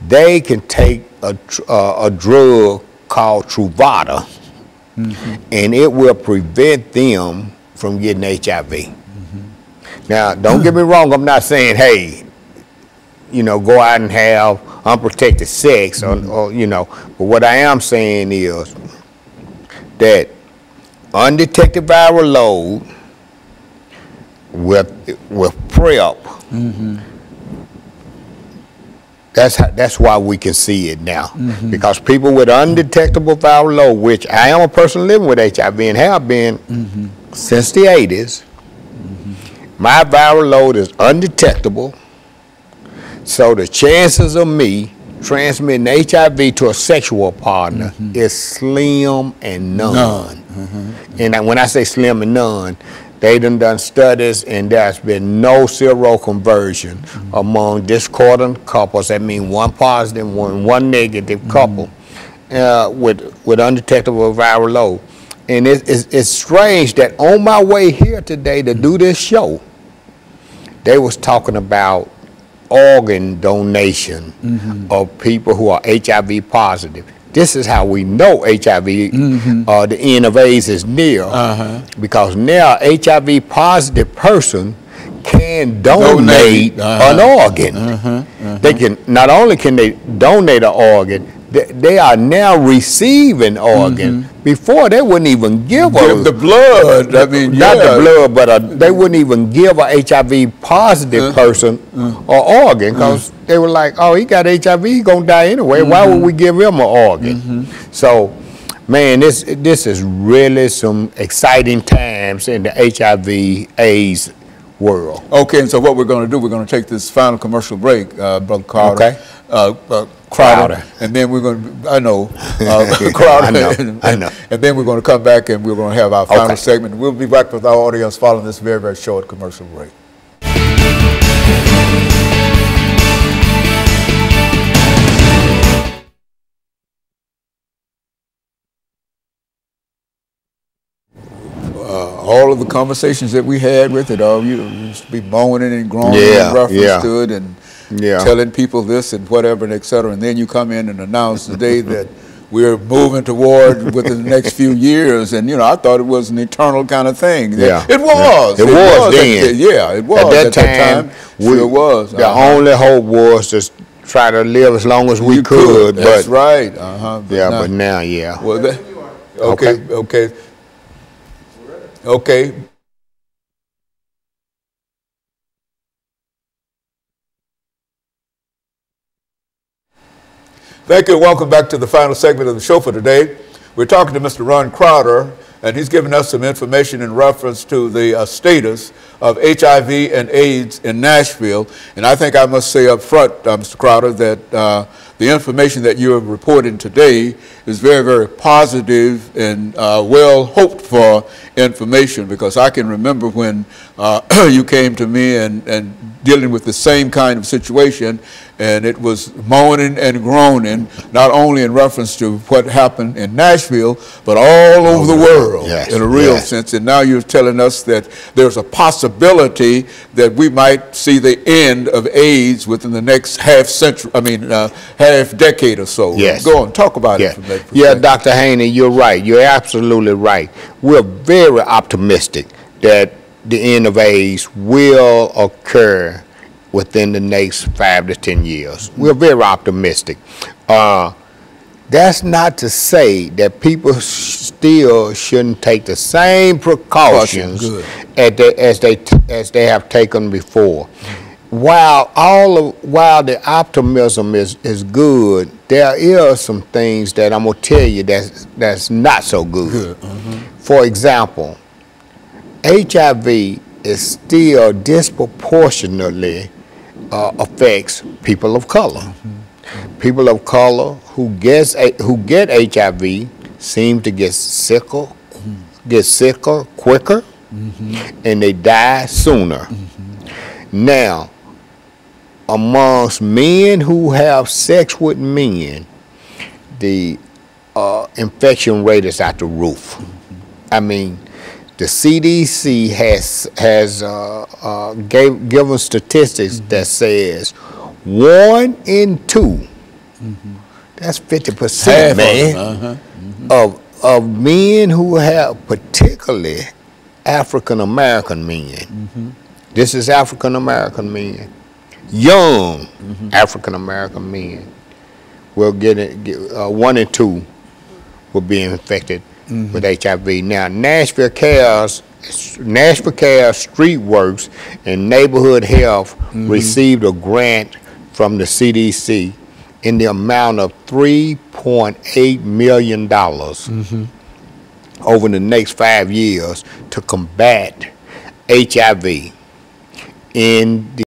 they can take a drug called Truvada, and it will prevent them from getting HIV. Now, don't get me wrong, I'm not saying, hey, you know, go out and have unprotected sex, or you know, but what I am saying is that undetected viral load with PrEP, that's why we can see it now. Because people with undetectable viral load, which I am a person living with HIV and have been since the 80s, my viral load is undetectable. So the chances of me transmitting HIV to a sexual partner is slim and none. And when I say slim and none, they done studies, and there's been no seroconversion among discordant couples. That means one positive, one negative couple with undetectable viral load. And it's strange that on my way here today to do this show, they was talking about organ donation of people who are HIV positive. This is how we know HIV, the end of AIDS is near, because now HIV positive person can donate an organ. They can, not only can they donate an organ, they are now receiving organ. Before they wouldn't even give the blood. I mean, not the blood, but they wouldn't even give a HIV positive person an organ, because they were like, oh, he got HIV, he's gonna die anyway. Why would we give him an organ? So, man, this is really some exciting times in the HIV/AIDS world. Okay, and so what we're going to do, we're going to take this final commercial break, Brother Crowder. Okay. Crowder. And then we're going to, I know, Crowder. I know. And then we're going to come back and we're going to have our final segment. We'll be back with our audience following this very, very short commercial break. All of the conversations that we had with it, you used to be moaning and groaning in reference to it, and telling people this and whatever, and et cetera. And then you come in and announce today that we're moving toward within the next few years. And, you know, I thought it was an eternal kind of thing. Yeah. It was. It was then. It was. At that time, it was. The only hope was to try to live as long as we could. That's right. But now, Well, Okay. Thank you, and welcome back to the final segment of the show for today. We're talking to Mr. Ron Crowder, and he's giving us some information in reference to the status of HIV and AIDS in Nashville. And I think I must say up front, Mr. Crowder, that the information that you are reporting today is very, very positive and well hoped for information, because I can remember when you came to me and dealing with the same kind of situation, and it was moaning and groaning, not only in reference to what happened in Nashville, but all over the world in a real sense. And now you're telling us that there's a possibility that we might see the end of AIDS within the next half decade or so. Go on, talk about it. Dr. Haney, you're right. You're absolutely right. We're very optimistic that the end of AIDS will occur within the next 5 to 10 years. We're very optimistic. That's not to say that people still shouldn't take the same precautions as they have taken before. While the optimism is good, there is some things that I'm gonna tell you that's not so good. For example, HIV is still disproportionately affects people of color. People of color who get HIV seem to get sicker quicker, and they die sooner. Now, amongst men who have sex with men, the infection rate is out the roof. I mean, the CDC has given statistics that says 1 in 2. That's 50%, man, of men who have, particularly African American men. This is African American men, young African American men will get it. 1 in 2 will be infected with HIV. Now, Nashville Cares, Street Works, and Neighborhood Health received a grant from the CDC in the amount of $3.8 million over the next 5 years to combat HIV in the